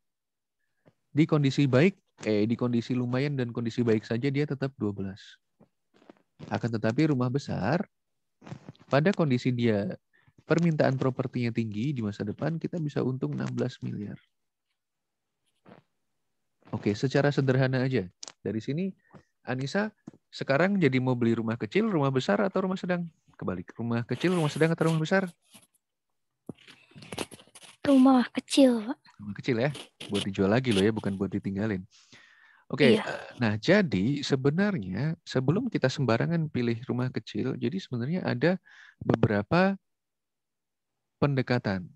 di kondisi baik, di kondisi lumayan dan kondisi baik saja dia tetap 12. Akan tetapi rumah besar, pada kondisi dia permintaan propertinya tinggi di masa depan, kita bisa untung 16 miliar. Oke, secara sederhana aja. Dari sini, Anissa sekarang jadi mau beli rumah kecil, rumah besar, atau rumah sedang? Kebalik, rumah kecil, rumah sedang, atau rumah besar? Rumah kecil, Pak. Rumah kecil ya, buat dijual lagi loh ya, bukan buat ditinggalin. Oke, Iya. Nah jadi sebenarnya sebelum kita sembarangan pilih rumah kecil, jadi sebenarnya ada beberapa pendekatan.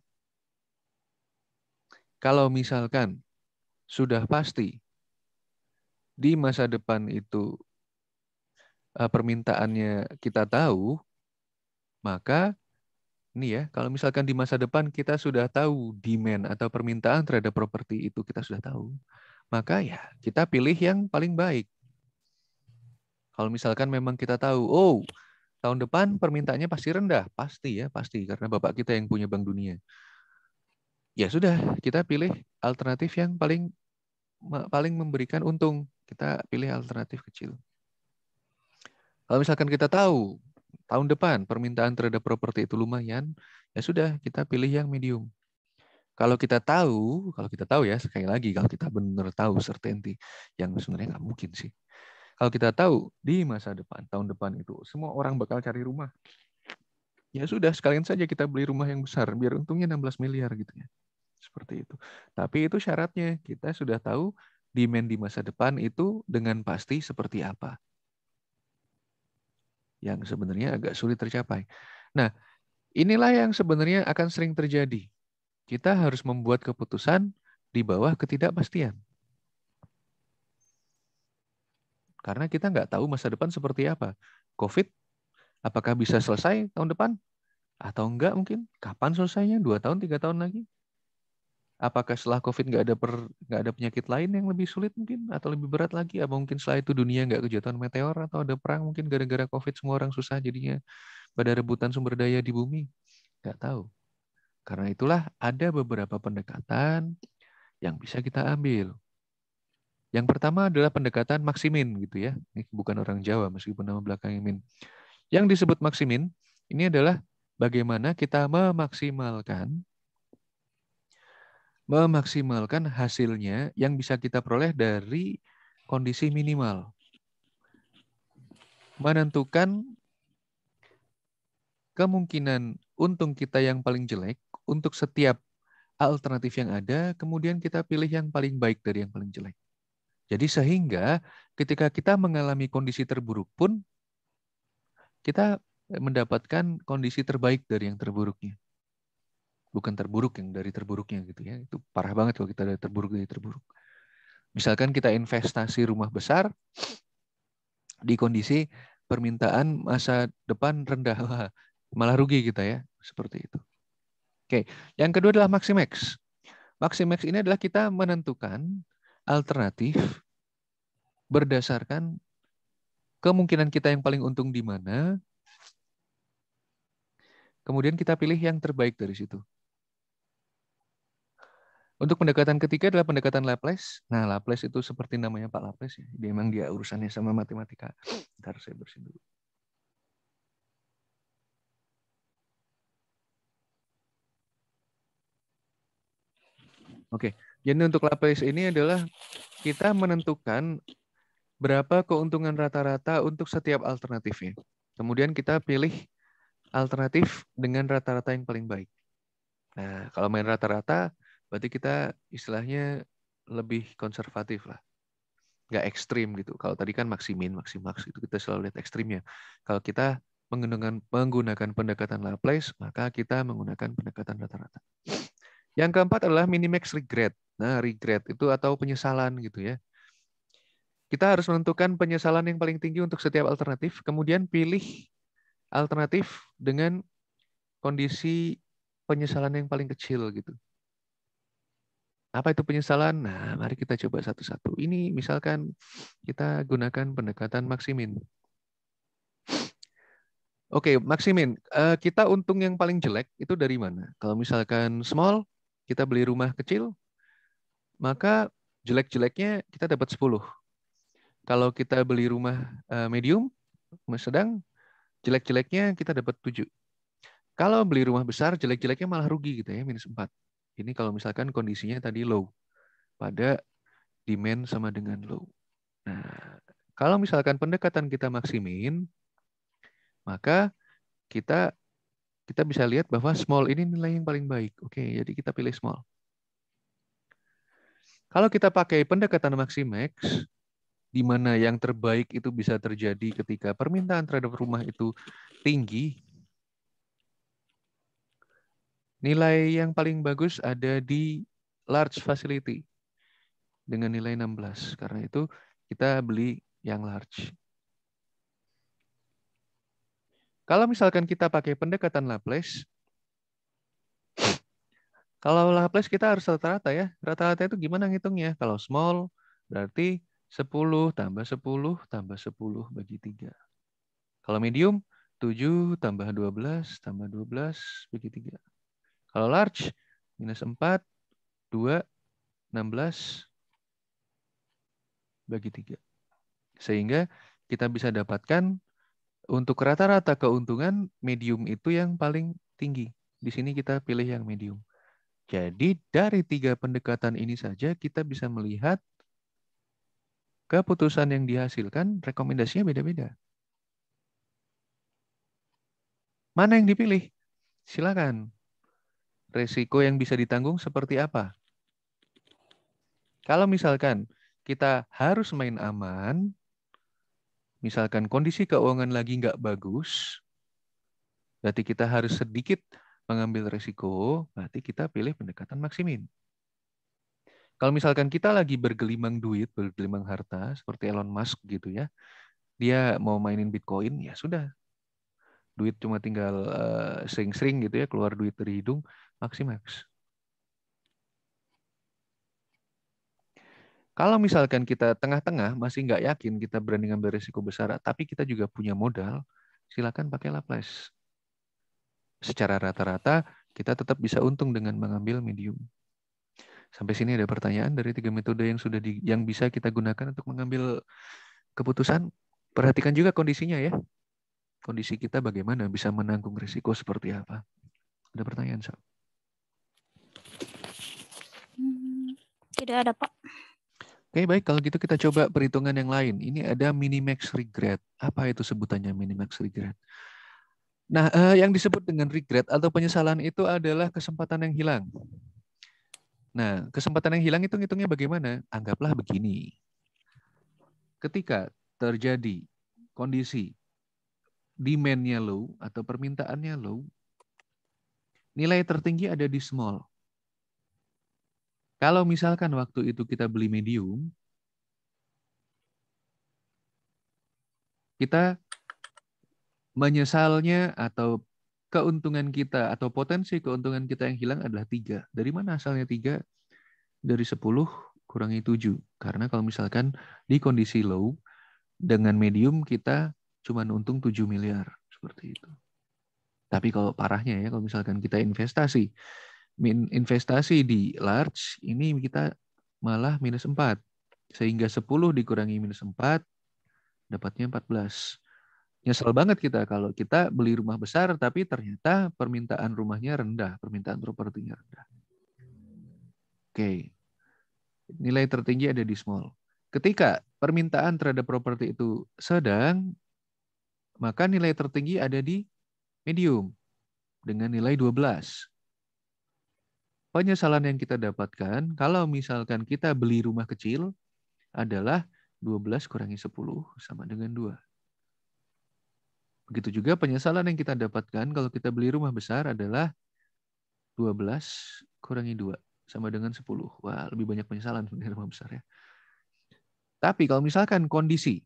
Kalau misalkan sudah pasti di masa depan itu permintaannya kita tahu, maka ini ya, kalau misalkan di masa depan kita sudah tahu demand atau permintaan terhadap properti itu kita sudah tahu, maka ya kita pilih yang paling baik. Kalau misalkan memang kita tahu, tahun depan permintaannya pasti rendah, pasti karena Bapak kita yang punya Bank Dunia. Ya sudah, kita pilih alternatif yang paling memberikan untung. Kita pilih alternatif kecil. Kalau misalkan kita tahu tahun depan permintaan terhadap properti itu lumayan, ya sudah kita pilih yang medium. Kalau kita tahu ya, sekali lagi, kalau kita benar tahu certainty, yang sebenarnya nggak mungkin sih. Kalau kita tahu di masa depan, tahun depan itu, semua orang bakal cari rumah, ya sudah, sekalian saja kita beli rumah yang besar, biar untungnya 16 miliar gitu ya. Seperti itu. Tapi itu syaratnya, kita sudah tahu demand di masa depan itu dengan pasti seperti apa. Yang sebenarnya agak sulit tercapai. Nah, inilah yang sebenarnya akan sering terjadi. Kita harus membuat keputusan di bawah ketidakpastian. Karena kita nggak tahu masa depan seperti apa. COVID, apakah bisa selesai tahun depan? Atau enggak mungkin? Kapan selesainya? 2 tahun, 3 tahun lagi? Apakah setelah COVID nggak ada penyakit lain yang lebih sulit mungkin? Atau lebih berat lagi? Apa mungkin setelah itu dunia nggak kejatuhan meteor? Atau ada perang mungkin gara-gara COVID semua orang susah jadinya pada rebutan sumber daya di bumi? Nggak tahu. Karena itulah ada beberapa pendekatan yang bisa kita ambil. Yang pertama adalah pendekatan maksimin gitu ya. Ini bukan orang Jawa meskipun nama belakangnya Min. Yang disebut maksimin ini adalah bagaimana kita memaksimalkan hasilnya yang bisa kita peroleh dari kondisi minimal. Menentukan kemungkinan untung kita yang paling jelek untuk setiap alternatif yang ada, kemudian kita pilih yang paling baik dari yang paling jelek. Jadi sehingga ketika kita mengalami kondisi terburuk pun, kita mendapatkan kondisi terbaik dari yang terburuknya. Bukan terburuk yang dari terburuknya gitu ya. Itu parah banget kalau kita dari terburuk. Misalkan kita investasi rumah besar di kondisi permintaan masa depan rendah, malah rugi kita ya. Seperti itu. Oke, yang kedua adalah Maximax. Maximax ini adalah kita menentukan alternatif berdasarkan kemungkinan kita yang paling untung di mana, kemudian kita pilih yang terbaik dari situ. Untuk pendekatan ketiga adalah pendekatan Laplace. Nah, Laplace itu seperti namanya Pak Laplace ya. Memang dia urusannya sama matematika. Ntar saya bersihin dulu. Oke, jadi untuk Laplace ini adalah kita menentukan berapa keuntungan rata-rata untuk setiap alternatifnya. Kemudian kita pilih alternatif dengan rata-rata yang paling baik. Nah, kalau main rata-rata, berarti kita istilahnya lebih konservatif lah. Nggak ekstrim gitu. Kalau tadi kan maksimin, maksimaks, itu kita selalu lihat ekstrimnya. Kalau kita menggunakan pendekatan Laplace, maka kita menggunakan pendekatan rata-rata. Yang keempat adalah minimax regret. Nah, regret itu atau penyesalan gitu ya. Kita harus menentukan penyesalan yang paling tinggi untuk setiap alternatif, kemudian pilih alternatif dengan kondisi penyesalan yang paling kecil gitu. Apa itu penyesalan? Nah, mari kita coba satu-satu. Ini misalkan kita gunakan pendekatan maksimin. Oke, maksimin. Kita untung yang paling jelek itu dari mana? Kalau misalkan small, kita beli rumah kecil, maka jelek-jeleknya kita dapat 10. Kalau kita beli rumah medium, sedang, jelek-jeleknya kita dapat 7. Kalau beli rumah besar, jelek-jeleknya malah rugi gitu ya, minus 4. Ini kalau misalkan kondisinya tadi low, pada demand sama dengan low. Nah, kalau misalkan pendekatan kita maksimin, maka kita bisa lihat bahwa small ini nilai yang paling baik. Oke, jadi kita pilih small. Kalau kita pakai pendekatan maximax, di mana yang terbaik itu bisa terjadi ketika permintaan terhadap rumah itu tinggi, nilai yang paling bagus ada di large facility dengan nilai 16. Karena itu kita beli yang large. Kalau misalkan kita pakai pendekatan Laplace, kalau Laplace kita harus rata-rata ya. Rata-rata itu gimana ngitungnya? Kalau small berarti 10 tambah 10 tambah 10 bagi 3. Kalau medium 7 tambah 12 tambah 12 bagi 3. Kalau large minus 4, 2, 16 bagi 3. Sehingga kita bisa dapatkan Untuk rata-rata keuntungan, medium itu yang paling tinggi. Di sini kita pilih yang medium. Jadi dari 3 pendekatan ini saja kita bisa melihat keputusan yang dihasilkan, rekomendasinya beda-beda. Mana yang dipilih? Silakan. Resiko yang bisa ditanggung seperti apa? Kalau misalkan kita harus main aman, misalkan kondisi keuangan lagi nggak bagus, berarti kita harus sedikit mengambil resiko, berarti kita pilih pendekatan maksimin. Kalau misalkan kita lagi bergelimang duit, bergelimang harta, seperti Elon Musk gitu ya, dia mau mainin Bitcoin, ya sudah. Duit cuma tinggal sering-sering gitu ya, keluar duit dari hidung, maksimax. Kalau misalkan kita tengah-tengah, masih nggak yakin kita berani ngambil risiko besar, tapi kita juga punya modal, silakan pakai Laplace. Secara rata-rata, kita tetap bisa untung dengan mengambil medium. Sampai sini ada pertanyaan dari 3 metode yang bisa kita gunakan untuk mengambil keputusan. Perhatikan juga kondisinya ya. Kondisi kita bagaimana, bisa menanggung risiko seperti apa. Ada pertanyaan, Sa? Tidak ada, Pak. Oke, baik. Kalau gitu kita coba perhitungan yang lain. Ini ada minimax regret. Apa itu sebutannya minimax regret? Nah, yang disebut dengan regret atau penyesalan itu adalah kesempatan yang hilang. Nah, kesempatan yang hilang itu ngitungnya bagaimana? Anggaplah begini. Ketika terjadi kondisi demand-nya low atau permintaannya low, nilai tertinggi ada di small. Kalau misalkan waktu itu kita beli medium, kita menyesalnya atau keuntungan kita atau potensi keuntungan kita yang hilang adalah 3. Dari mana asalnya 3? Dari 10 kurangi 7. Karena kalau misalkan di kondisi low, dengan medium kita cuma untung 7 miliar. Seperti itu. Tapi kalau parahnya ya, kalau misalkan kita investasi di large, ini kita malah minus 4. Sehingga 10 dikurangi minus 4, dapatnya 14. Nyesel banget kita kalau kita beli rumah besar, tapi ternyata permintaan rumahnya rendah, permintaan propertinya rendah. Oke, nilai tertinggi ada di small. Ketika permintaan terhadap properti itu sedang, maka nilai tertinggi ada di medium dengan nilai 12. Penyesalan yang kita dapatkan kalau misalkan kita beli rumah kecil adalah 12 kurangi 10 sama dengan 2. Begitu juga penyesalan yang kita dapatkan kalau kita beli rumah besar adalah 12 kurangi 2 sama dengan 10. Wah, lebih banyak penyesalan sebenarnya rumah besar ya. Tapi kalau misalkan kondisi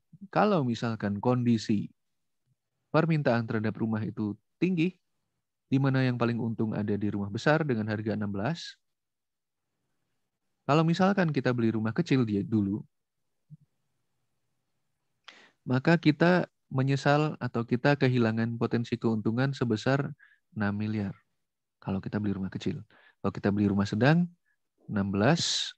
permintaan terhadap rumah itu tinggi, di mana yang paling untung ada di rumah besar dengan harga 16. Kalau misalkan kita beli rumah kecil dia dulu, maka kita menyesal atau kita kehilangan potensi keuntungan sebesar 6 miliar. Kalau kita beli rumah kecil. Kalau kita beli rumah sedang, 16.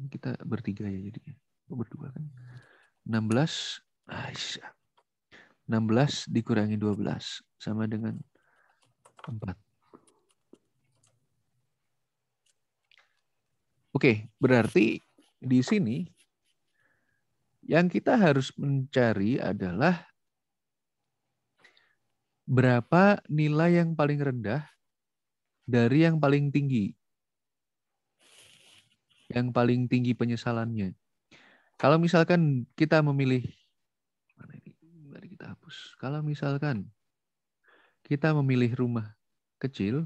Kita bertiga ya jadinya. Berdua kan. 16. 16 dikurangi 12 sama dengan 4. Oke, berarti di sini yang kita harus mencari adalah berapa nilai yang paling rendah dari yang paling tinggi. Yang paling tinggi penyesalannya. Kalau misalkan kita memilih, mana ini? Mari kita hapus. Kalau misalkan kita memilih rumah kecil,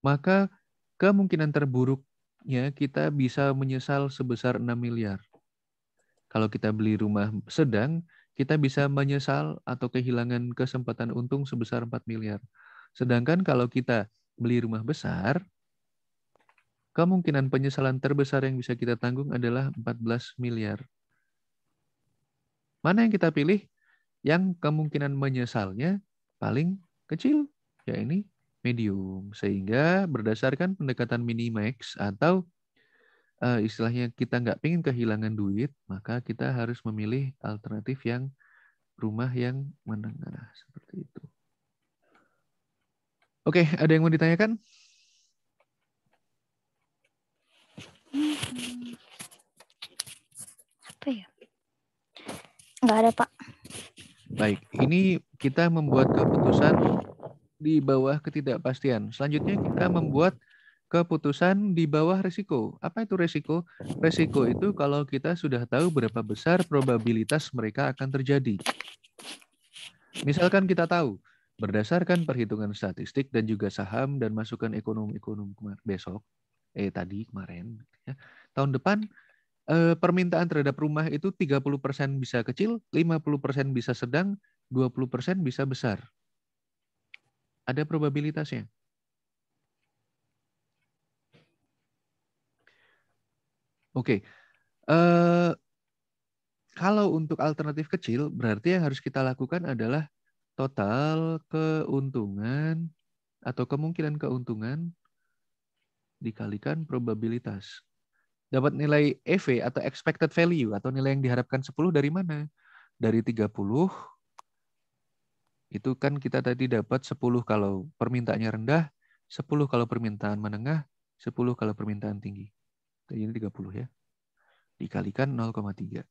maka kemungkinan terburuknya kita bisa menyesal sebesar 6 miliar. Kalau kita beli rumah sedang, kita bisa menyesal atau kehilangan kesempatan untung sebesar 4 miliar. Sedangkan kalau kita beli rumah besar, kemungkinan penyesalan terbesar yang bisa kita tanggung adalah 14 miliar. Mana yang kita pilih? Yang kemungkinan menyesalnya paling kecil, ya ini medium. Sehingga berdasarkan pendekatan minimax atau istilahnya kita nggak pengen kehilangan duit, maka kita harus memilih alternatif yang rumah yang menengah seperti itu. Oke, ada yang mau ditanyakan? Apa ya? Nggak ada, Pak. Baik, ini kita membuat keputusan di bawah ketidakpastian. Selanjutnya kita membuat keputusan di bawah risiko. Apa itu risiko? Risiko itu kalau kita sudah tahu berapa besar probabilitas mereka akan terjadi. Misalkan kita tahu, berdasarkan perhitungan statistik dan juga saham dan masukan ekonom-ekonom besok, kemarin, ya, tahun depan permintaan terhadap rumah itu 30% bisa kecil, 50% bisa sedang, 20% bisa besar. Ada probabilitasnya. Oke. Kalau untuk alternatif kecil, berarti yang harus kita lakukan adalah total keuntungan atau kemungkinan keuntungan dikalikan probabilitas. Dapat nilai EV atau expected value atau nilai yang diharapkan 10 dari mana? Dari 30, itu kan kita tadi dapat 10 kalau permintaannya rendah, 10 kalau permintaan menengah, 10 kalau permintaan tinggi. Jadi 30 ya. Dikalikan 0,3.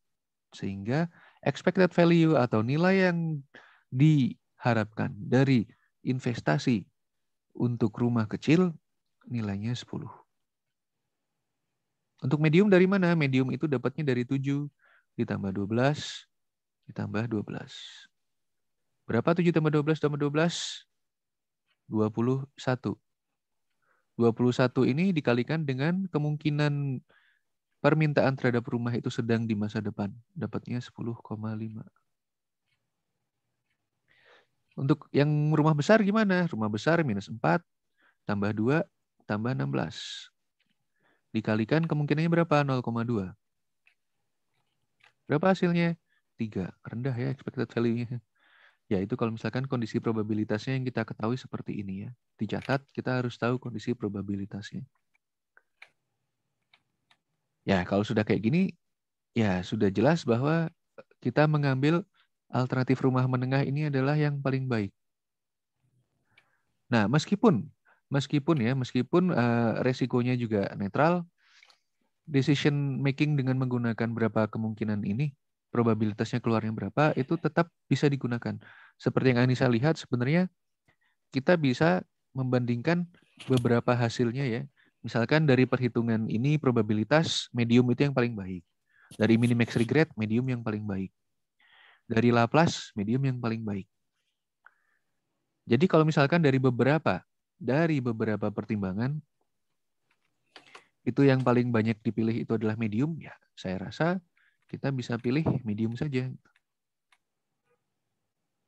Sehingga expected value atau nilai yang diharapkan dari investasi untuk rumah kecil nilainya 10. Untuk medium dari mana? Medium itu dapatnya dari 7 ditambah 12 ditambah 12. Berapa 7 tambah 12 tambah 12? 21. 21 ini dikalikan dengan kemungkinan permintaan terhadap rumah itu sedang di masa depan. Dapatnya 10,5. Untuk yang rumah besar gimana? Rumah besar minus 4, tambah 2, tambah 16. Dikalikan kemungkinannya berapa? 0,2. Berapa hasilnya? 3. Rendah ya expected value-nya. Ya itu kalau misalkan kondisi probabilitasnya yang kita ketahui seperti ini ya. Dicatat, kita harus tahu kondisi probabilitasnya. Ya kalau sudah kayak gini, ya sudah jelas bahwa kita mengambil alternatif rumah menengah ini adalah yang paling baik. Nah, meskipun resikonya juga netral, decision making dengan menggunakan berapa kemungkinan ini, probabilitasnya keluarnya berapa, itu tetap bisa digunakan. Seperti yang Anissa lihat, sebenarnya kita bisa membandingkan beberapa hasilnya ya. Misalkan dari perhitungan ini probabilitas medium itu yang paling baik. Dari minimax regret, medium yang paling baik. Dari Laplace, medium yang paling baik. Jadi kalau misalkan dari beberapa pertimbangan, itu yang paling banyak dipilih itu adalah medium, ya saya rasa kita bisa pilih medium saja.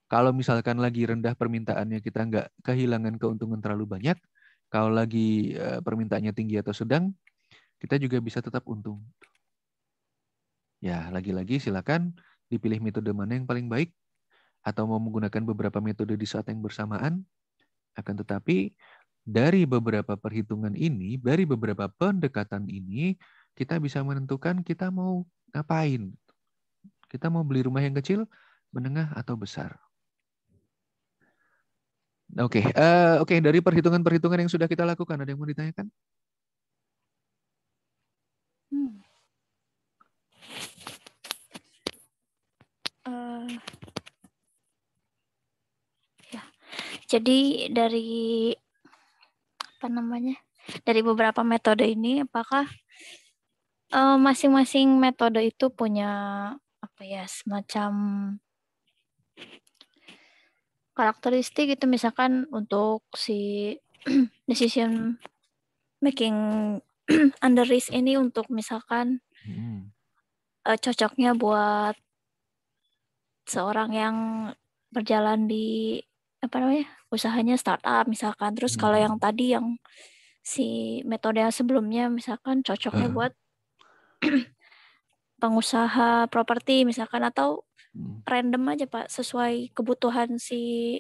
Kalau misalkan lagi rendah permintaannya, kita nggak kehilangan keuntungan terlalu banyak. Kalau lagi permintaannya tinggi atau sedang, kita juga bisa tetap untung. Ya, lagi-lagi silakan dipilih metode mana yang paling baik, atau mau menggunakan beberapa metode di saat yang bersamaan. Akan tetapi, dari beberapa perhitungan ini, dari beberapa pendekatan ini, kita bisa menentukan kita mau ngapain. Kita mau beli rumah yang kecil, menengah, atau besar. Oke, dari perhitungan-perhitungan yang sudah kita lakukan, ada yang mau ditanyakan? Ya, jadi dari dari beberapa metode ini, apakah masing-masing metode itu punya semacam karakteristik itu, misalkan untuk si decision making under risk ini, untuk misalkan cocoknya buat seorang yang berjalan di usahanya startup misalkan. Terus kalau yang tadi yang si metode yang sebelumnya misalkan cocoknya buat pengusaha properti misalkan, atau random aja Pak, sesuai kebutuhan si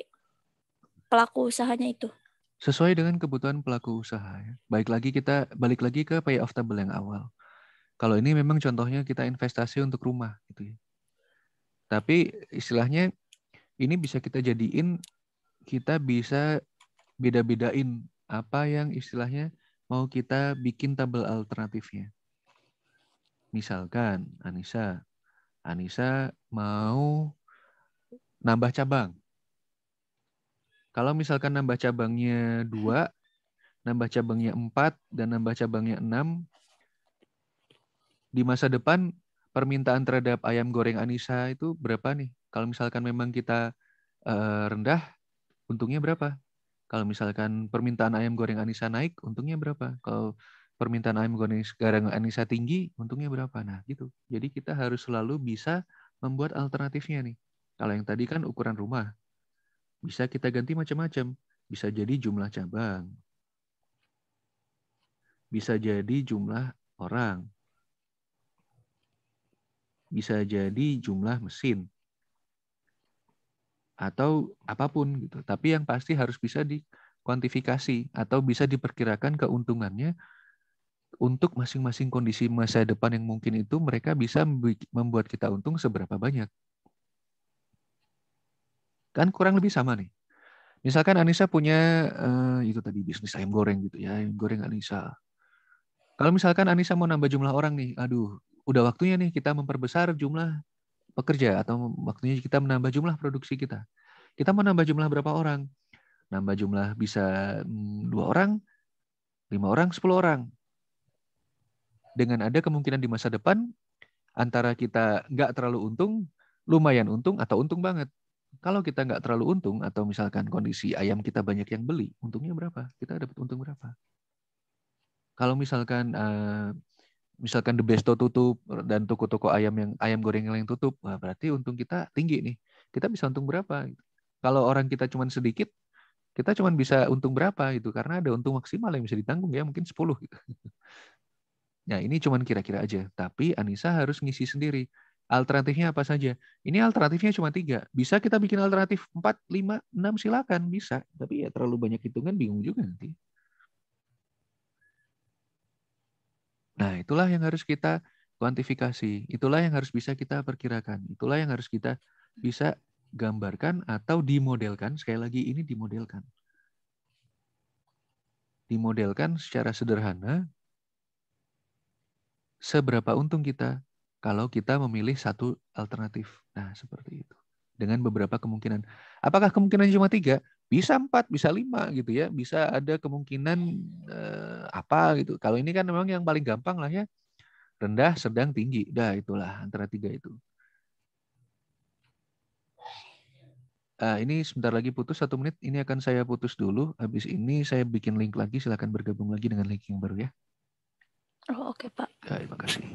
pelaku usahanya itu. Sesuai dengan kebutuhan pelaku usaha. Ya. Balik lagi ke pay off table yang awal. Kalau ini memang contohnya kita investasi untuk rumah gitu ya. Tapi istilahnya ini bisa kita jadiin, kita bisa beda-bedain apa yang istilahnya mau kita bikin tabel alternatifnya. Misalkan Anissa mau nambah cabang. Kalau misalkan nambah cabangnya 2, nambah cabangnya 4, dan nambah cabangnya 6, di masa depan permintaan terhadap ayam goreng Anissa itu berapa nih? Kalau misalkan memang kita rendah, untungnya berapa? Kalau misalkan permintaan ayam goreng Anissa naik, untungnya berapa? Kalau permintaan ayam goreng Anissa tinggi, untungnya berapa? Nah, gitu. Jadi kita harus selalu bisa membuat alternatifnya nih. Kalau yang tadi kan ukuran rumah, bisa kita ganti macam-macam. Bisa jadi jumlah cabang. Bisa jadi jumlah orang. Bisa jadi jumlah mesin. Atau apapun gitu. Tapi yang pasti harus bisa dikuantifikasi atau bisa diperkirakan keuntungannya untuk masing-masing kondisi masa depan yang mungkin itu, mereka bisa membuat kita untung seberapa banyak. Kan kurang lebih sama nih. Misalkan Anissa punya itu tadi bisnis ayam goreng gitu ya, ayam goreng Anissa. Kalau misalkan Anissa mau nambah jumlah orang nih, aduh, udah waktunya nih kita memperbesar jumlah pekerja atau waktunya kita menambah jumlah produksi kita. Kita mau nambah jumlah berapa orang? Nambah jumlah bisa 2 orang, 5 orang, 10 orang. Dengan ada kemungkinan di masa depan antara kita nggak terlalu untung, lumayan untung, atau untung banget. Kalau kita nggak terlalu untung, atau misalkan kondisi ayam kita banyak yang beli, untungnya berapa? Kita dapat untung berapa? Kalau misalkan misalkan The Besto tutup dan toko-toko ayam goreng yang tutup, wah berarti untung kita tinggi nih. Kita bisa untung berapa? Kalau orang kita cuma sedikit, kita cuma bisa untung berapa itu, karena ada untung maksimal yang bisa ditanggung ya, mungkin 10 gitu. Nah, ini cuma kira-kira aja. Tapi Anissa harus ngisi sendiri. Alternatifnya apa saja? Ini alternatifnya cuma 3. Bisa kita bikin alternatif 4, 5, 6, silakan. Bisa. Tapi ya terlalu banyak hitungan, bingung juga nanti. Nah, itulah yang harus kita kuantifikasi. Itulah yang harus bisa kita perkirakan. Itulah yang harus kita bisa gambarkan atau dimodelkan. Sekali lagi, ini dimodelkan. Dimodelkan secara sederhana seberapa untung kita kalau kita memilih satu alternatif. Nah, seperti itu. Dengan beberapa kemungkinan. Apakah kemungkinan cuma 3? Bisa 4, bisa 5 gitu ya. Bisa ada kemungkinan apa gitu. Kalau ini kan memang yang paling gampang lah ya. Rendah, sedang, tinggi. Dah itulah antara 3 itu. Ini sebentar lagi putus 1 menit. Ini akan saya putus dulu. Habis ini saya bikin link lagi. Silakan bergabung lagi dengan link yang baru ya. Oh, oke, Pak. Terima kasih.